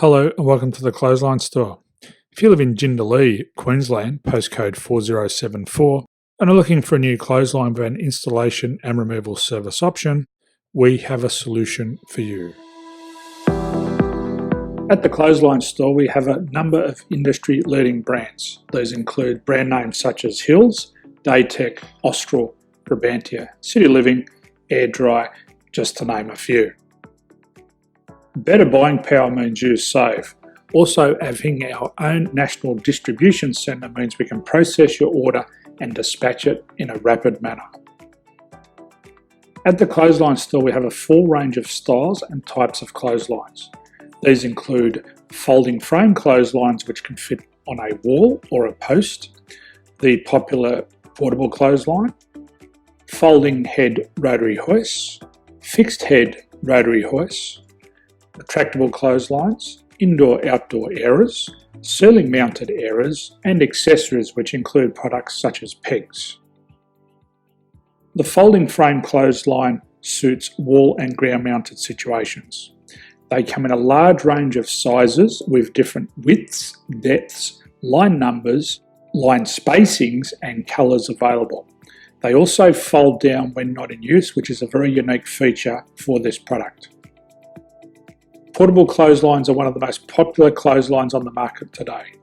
Hello and welcome to the Clothesline Store. If you live in Jindalee, Queensland, postcode 4074, and are looking for a new clothesline van installation and removal service option, we have a solution for you. At the Clothesline Store, we have a number of industry-leading brands. These include brand names such as Hills, Daytech, Austral, Brabantia, City Living, Air Dry, just to name a few. Better buying power means you save. Also, having our own national distribution centre means we can process your order and dispatch it in a rapid manner. At the Clothesline Store, we have a full range of styles and types of clotheslines. These include folding frame clotheslines which can fit on a wall or a post, the popular portable clothesline, folding head rotary hoists, fixed head rotary hoists, retractable clotheslines, indoor-outdoor airers, ceiling mounted airers, and accessories which include products such as pegs. The folding frame clothesline suits wall and ground mounted situations. They come in a large range of sizes with different widths, depths, line numbers, line spacings and colours available. They also fold down when not in use, which is a very unique feature for this product. Portable clotheslines are one of the most popular clotheslines on the market today.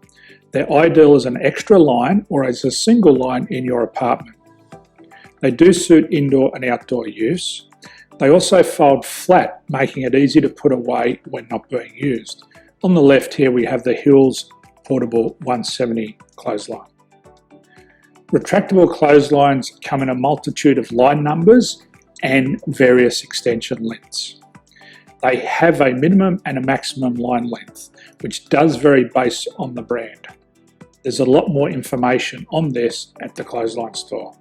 They're ideal as an extra line or as a single line in your apartment. They do suit indoor and outdoor use. They also fold flat, making it easy to put away when not being used. On the left here we have the Hills Portable 170 clothesline. Retractable clotheslines come in a multitude of line numbers and various extension lengths. They have a minimum and a maximum line length, which does vary based on the brand. There's a lot more information on this at the Clothesline Store.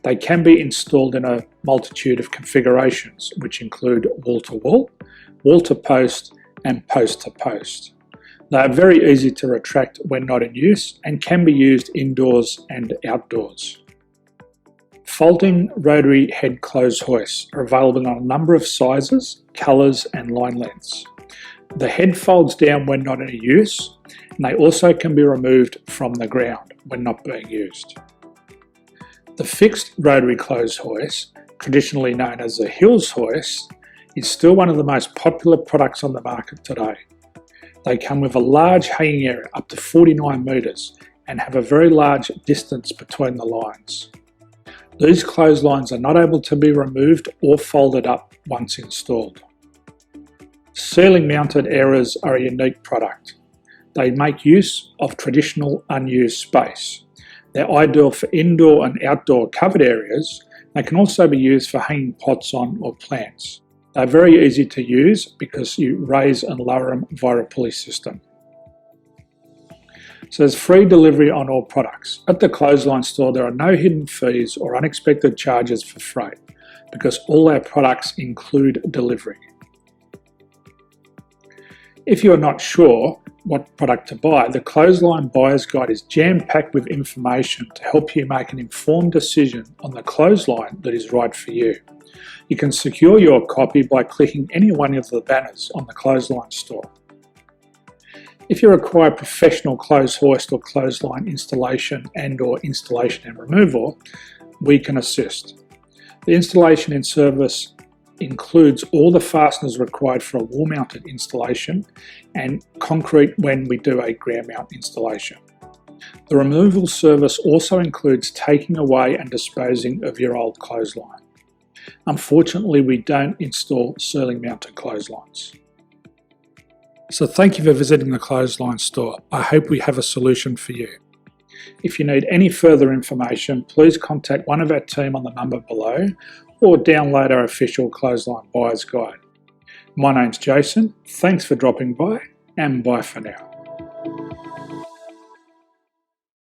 They can be installed in a multitude of configurations, which include wall-to-wall, wall-to-post, and post-to-post. They are very easy to retract when not in use and can be used indoors and outdoors. Folding rotary head clothes hoists are available in a number of sizes, colours and line lengths. The head folds down when not in use, and they also can be removed from the ground when not being used. The fixed rotary clothes hoist, traditionally known as the Hills hoist, is still one of the most popular products on the market today. They come with a large hanging area up to 49 metres and have a very large distance between the lines. These clotheslines are not able to be removed or folded up once installed. Ceiling mounted airers are a unique product. They make use of traditional unused space. They're ideal for indoor and outdoor covered areas. They can also be used for hanging pots on or plants. They're very easy to use because you raise and lower them via a pulley system. So there's free delivery on all products. At the Clothesline Store, there are no hidden fees or unexpected charges for freight because all our products include delivery. If you are not sure what product to buy, the Clothesline Buyer's Guide is jam-packed with information to help you make an informed decision on the clothesline that is right for you. You can secure your copy by clicking any one of the banners on the Clothesline Store. If you require professional clothes hoist or clothesline installation and/or installation and removal, we can assist. The installation and service includes all the fasteners required for a wall-mounted installation and concrete when we do a ground mount installation. The removal service also includes taking away and disposing of your old clothesline. Unfortunately, we don't install ceiling mounted clotheslines. So thank you for visiting the Clothesline Store. I hope we have a solution for you. If you need any further information, please contact one of our team on the number below or download our official Clothesline Buyer's Guide. My name's Jason, thanks for dropping by and bye for now.